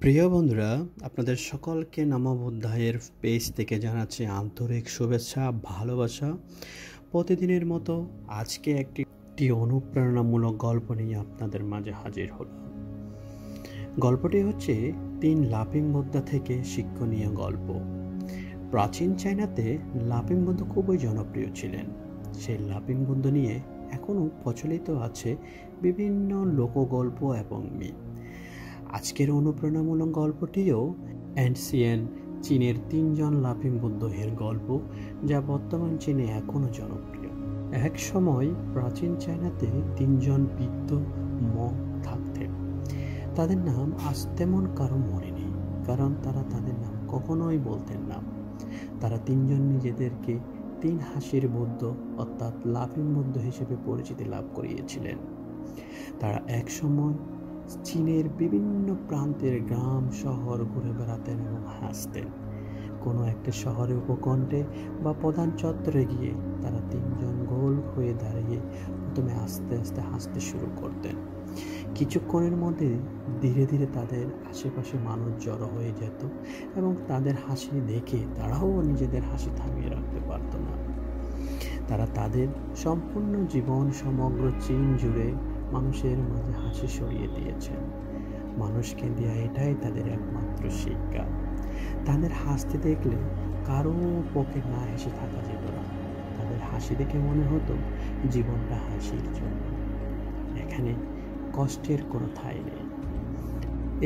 প্রিয় বন্ধুরা, আপনাদের সকলকে নমঃ বুদ্ধায়ের পেজ থেকে জানাচ্ছি আন্তরিক শুভেচ্ছা, ভালোবাসা। প্রতিদিনের মতো আজকে একটি অনুপ্রেরণামূলক গল্প নিয়ে আপনাদের মাঝে হাজির হলাম। গল্পটি হচ্ছে 3 লাফিং বুদ্ধা থেকে শিক্ষণীয় গল্প। প্রাচীন চায়নাতে লাফিং বুদ্ধ খুবই জনপ্রিয় ছিলেন। সেই লাফিং বুদ্ধ নিয়ে এখনও প্রচলিত আছে বিভিন্ন লোকগল্প এবং মিথ। আজকের অনুপ্রেরণামূলক গল্পটিও অ্যানসিয়েন্ট চীনের 3 জন লাফিং বুদ্ধের গল্প, যা বর্তমান চীনে এখনও জনপ্রিয়। এক সময় প্রাচীন চায়নাতে 3 জন বৃদ্ধ মঙ্ক থাকতেন। তাদের নাম আজ তেমন কারো মনে নেই, কারণ তারা তাদের নাম কখনোই বলতেন না। তারা 3 জন নিজেদেরকে 3 হাসির বুদ্ধ অর্থাৎ লাফিং বুদ্ধ হিসেবে পরিচিতি লাভ করিয়েছিলেন। তারা এক সময় চীনের বিভিন্ন প্রান্তের গ্রাম শহর ঘুরে বেড়াতেন এবং হাসতেন। কোনো একটা শহরের উপকণ্ঠে বা প্রধান চত্বরে গিয়ে তারা 3 জন গোল হয়ে দাঁড়িয়ে প্রথমে আস্তে আস্তে হাসতে শুরু করতেন। কিছুক্ষণের মধ্যে ধীরে ধীরে তাদের আশেপাশে মানুষ জড়ো হয়ে যেত এবং তাদের হাসি দেখে তারাও নিজেদের হাসি থামিয়ে রাখতে পারত না। তারা তাদের সম্পূর্ণ জীবন সমগ্র চীন জুড়ে মানুষের মাঝে হাসি ছড়িয়ে দিয়েছেন। মানুষকে দেয়া এটাই তাদের একমাত্র শিক্ষা। তাদের হাসতে দেখলে কারো পক্ষে না হেসে থাকা যেত না। তাদের হাসি দেখে মনে হতো জীবনটা হাসির জন্য, এখানে কষ্টের কোনো ঠাঁই নেই।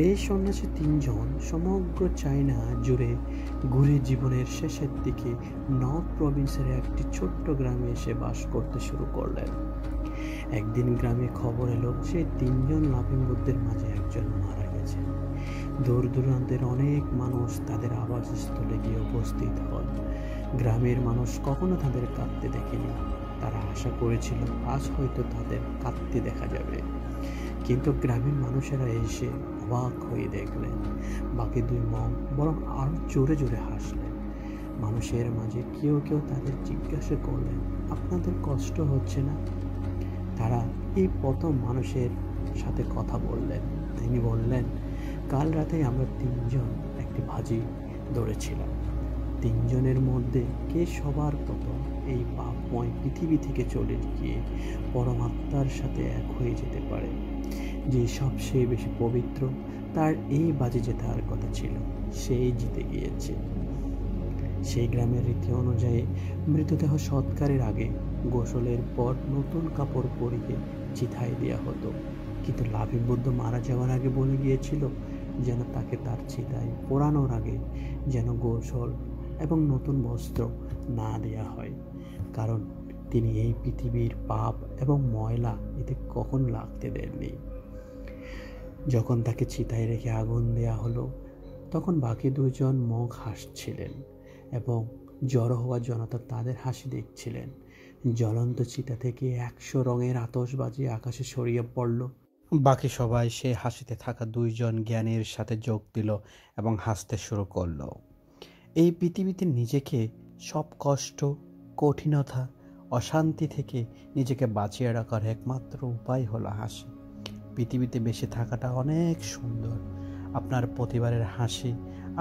এই সন্ন্যাসী 3 জন সমগ্র চায়না জুড়ে ঘুরে জীবনের শেষের দিকে নর্থ প্রভিন্সের একটি ছোট্ট গ্রামে এসে বাস করতে শুরু করলেন। একদিন গ্রামে খবর এলো সেই 3 জন লাফিং বুদ্ধের মাঝে একজন মারা গেছে। দূর দূরান্তের অনেক মানুষ তাদের আবাসস্থলে গিয়ে উপস্থিত হন। গ্রামের মানুষ কখনো তাদের কাঁদতে দেখেনি। তারা আশা করেছিল আজ হয়তো তাদের কাঁদতে দেখা যাবে, কিন্তু গ্রামের মানুষেরা এসে অবাক হয়ে দেখলেন বাকি 2 মঙ্ক বরং আরো জোরে জোরে হাসলেন। মানুষের মাঝে কেউ কেউ তাদের জিজ্ঞাসা করলেন, আপনাদের কষ্ট হচ্ছে না? তারা এই প্রথম মানুষের সাথে কথা বললেন। তিনি বললেন, কাল রাতে আমরা 3 জন একটি ভাজি ধরেছিলাম। 3 জনের মধ্যে কে সবার প্রথম এই পাপময় পৃথিবী থেকে চলে গিয়ে পরমাত্মার সাথে এক হয়ে যেতে পারে, যে সবচেয়ে বেশি পবিত্র, তার এই বাজি জেতার কথা ছিল, সেই জিতে গিয়েছে। সেই গ্রামের রীতি অনুযায়ী মৃতদেহ সৎকারের আগে গোসলের পর নতুন কাপড় পরিয়ে চিতায় দেওয়া হতো। কিন্তু লাফিং বুদ্ধ মারা যাওয়ার আগে বলে গিয়েছিল যেন তাকে তার চিতায় পোড়ানোর আগে যেন গোসল এবং নতুন বস্ত্র না দেয়া হয়, কারণ তিনি এই পৃথিবীর পাপ এবং ময়লা এতে কখনো লাগতে দেননি। যখন তাকে চিতায় রেখে আগুন দেয়া হলো, তখন বাকি 2 জন মঙ্ক হাসছিলেন এবং জড়ো হওয়া জনতা তাদের হাসি দেখছিলেন। জ্বলন্ত চিতা থেকে 100 রঙের আতশবাজি আকাশে ছড়িয়ে পড়ল। বাকি সবাই সেই হাসিতে থাকা 2 জন জ্ঞানীর সাথে যোগ দিল এবং হাসতে শুরু করলো। এই পৃথিবীতে নিজেকে সব কষ্ট, কঠিনতা, অশান্তি থেকে নিজেকে বাঁচিয়ে রাখার একমাত্র উপায় হলো হাসি। পৃথিবীতে বেঁচে থাকাটা অনেক সুন্দর। আপনার প্রতিবারের হাসি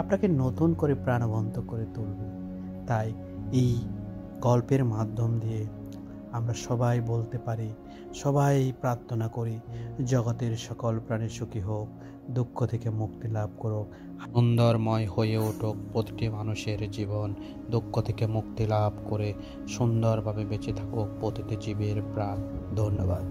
আপনাকে নতুন করে প্রাণবন্ত করে তুলবে। তাই এই গল্পের মাধ্যম দিয়ে আমরা সবাই বলতে পারি, সবাই প্রার্থনা করি, জগতের সকল প্রাণী সুখী হোক, দুঃখ থেকে মুক্তি লাভ করুক, সুন্দরময় হয়ে উঠুক প্রতিটি মানুষের জীবন, দুঃখ থেকে মুক্তি লাভ করে সুন্দরভাবে বেঁচে থাকুক প্রতিটি জীবের প্রাণ। ধন্যবাদ।